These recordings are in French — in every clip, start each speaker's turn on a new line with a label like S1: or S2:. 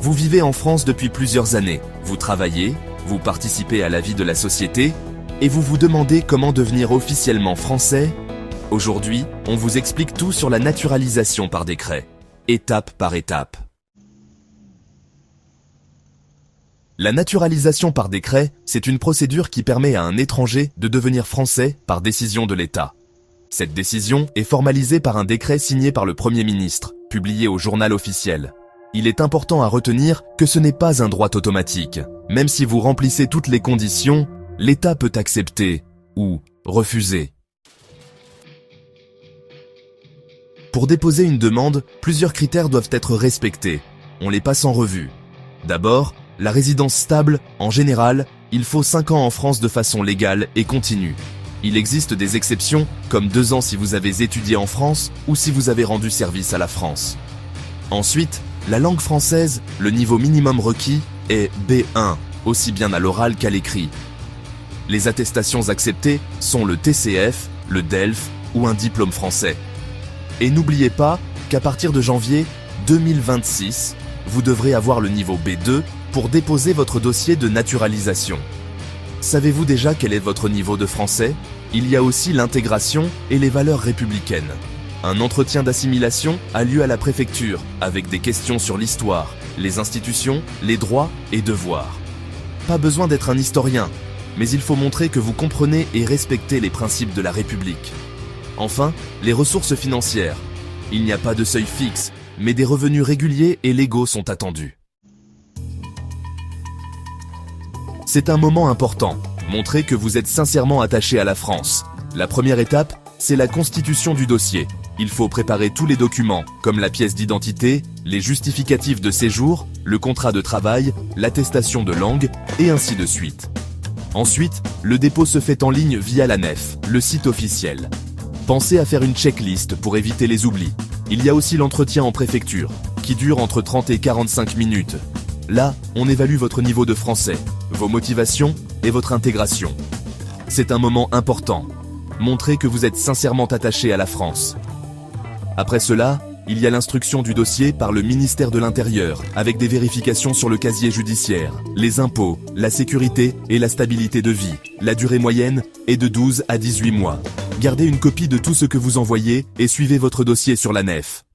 S1: Vous vivez en France depuis plusieurs années, vous travaillez, vous participez à la vie de la société, et vous vous demandez comment devenir officiellement français. Aujourd'hui, on vous explique tout sur la naturalisation par décret, étape par étape. La naturalisation par décret, c'est une procédure qui permet à un étranger de devenir français par décision de l'État. Cette décision est formalisée par un décret signé par le Premier ministre, publié au journal officiel. Il est important à retenir que ce n'est pas un droit automatique. Même si vous remplissez toutes les conditions, l'État peut accepter ou refuser. Pour déposer une demande, plusieurs critères doivent être respectés. On les passe en revue. D'abord, la résidence stable, en général, il faut 5 ans en France de façon légale et continue. Il existe des exceptions, comme 2 ans si vous avez étudié en France ou si vous avez rendu service à la France. Ensuite, la langue française, le niveau minimum requis est B1, aussi bien à l'oral qu'à l'écrit. Les attestations acceptées sont le TCF, le DELF ou un diplôme français. Et n'oubliez pas qu'à partir de janvier 2026, vous devrez avoir le niveau B2 pour déposer votre dossier de naturalisation. Savez-vous déjà quel est votre niveau de français? Il y a aussi l'intégration et les valeurs républicaines. Un entretien d'assimilation a lieu à la préfecture, avec des questions sur l'histoire, les institutions, les droits et devoirs. Pas besoin d'être un historien, mais il faut montrer que vous comprenez et respectez les principes de la République. Enfin, les ressources financières. Il n'y a pas de seuil fixe, mais des revenus réguliers et légaux sont attendus. C'est un moment important. Montrez que vous êtes sincèrement attaché à la France. La première étape, c'est la constitution du dossier. Il faut préparer tous les documents, comme la pièce d'identité, les justificatifs de séjour, le contrat de travail, l'attestation de langue, et ainsi de suite. Ensuite, le dépôt se fait en ligne via la NEF, le site officiel. Pensez à faire une checklist pour éviter les oublis. Il y a aussi l'entretien en préfecture, qui dure entre 30 et 45 minutes. Là, on évalue votre niveau de français, vos motivations et votre intégration. C'est un moment important. Montrez que vous êtes sincèrement attaché à la France. Après cela, il y a l'instruction du dossier par le ministère de l'Intérieur, avec des vérifications sur le casier judiciaire, les impôts, la sécurité et la stabilité de vie. La durée moyenne est de 12 à 18 mois. Gardez une copie de tout ce que vous envoyez et suivez votre dossier sur la NEF.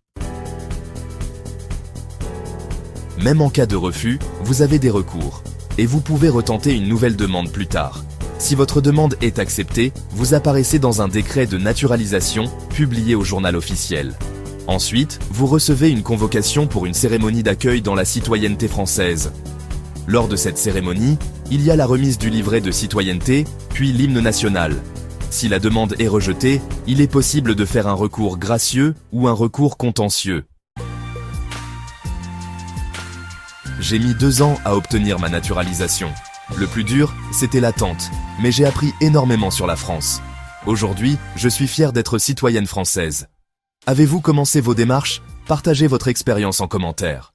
S1: Même en cas de refus, vous avez des recours. Et vous pouvez retenter une nouvelle demande plus tard. Si votre demande est acceptée, vous apparaissez dans un décret de naturalisation publié au journal officiel. Ensuite, vous recevez une convocation pour une cérémonie d'accueil dans la citoyenneté française. Lors de cette cérémonie, il y a la remise du livret de citoyenneté, puis l'hymne national. Si la demande est rejetée, il est possible de faire un recours gracieux ou un recours contentieux. J'ai mis 2 ans à obtenir ma naturalisation. Le plus dur, c'était l'attente, mais j'ai appris énormément sur la France. Aujourd'hui, je suis fier d'être citoyenne française. Avez-vous commencé vos démarches? Partagez votre expérience en commentaire.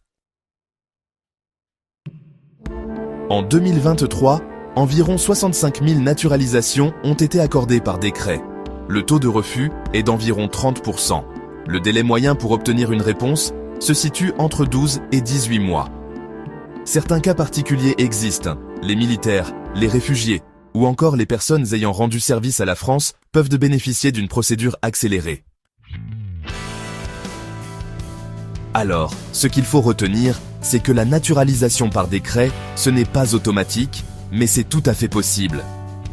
S1: En 2023, environ 65 000 naturalisations ont été accordées par décret. Le taux de refus est d'environ 30%. Le délai moyen pour obtenir une réponse se situe entre 12 et 18 mois. Certains cas particuliers existent. Les militaires, les réfugiés ou encore les personnes ayant rendu service à la France peuvent bénéficier d'une procédure accélérée. Alors, ce qu'il faut retenir, c'est que la naturalisation par décret, ce n'est pas automatique, mais c'est tout à fait possible.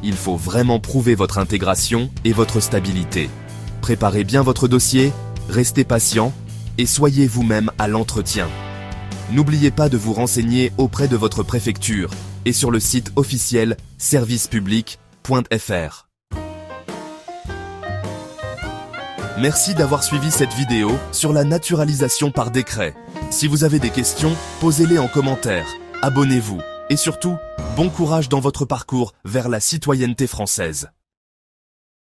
S1: Il faut vraiment prouver votre intégration et votre stabilité. Préparez bien votre dossier, restez patient et soyez vous-même à l'entretien. N'oubliez pas de vous renseigner auprès de votre préfecture et sur le site officiel servicepublic.fr. Merci d'avoir suivi cette vidéo sur la naturalisation par décret. Si vous avez des questions, posez-les en commentaire, abonnez-vous et surtout, bon courage dans votre parcours vers la citoyenneté française.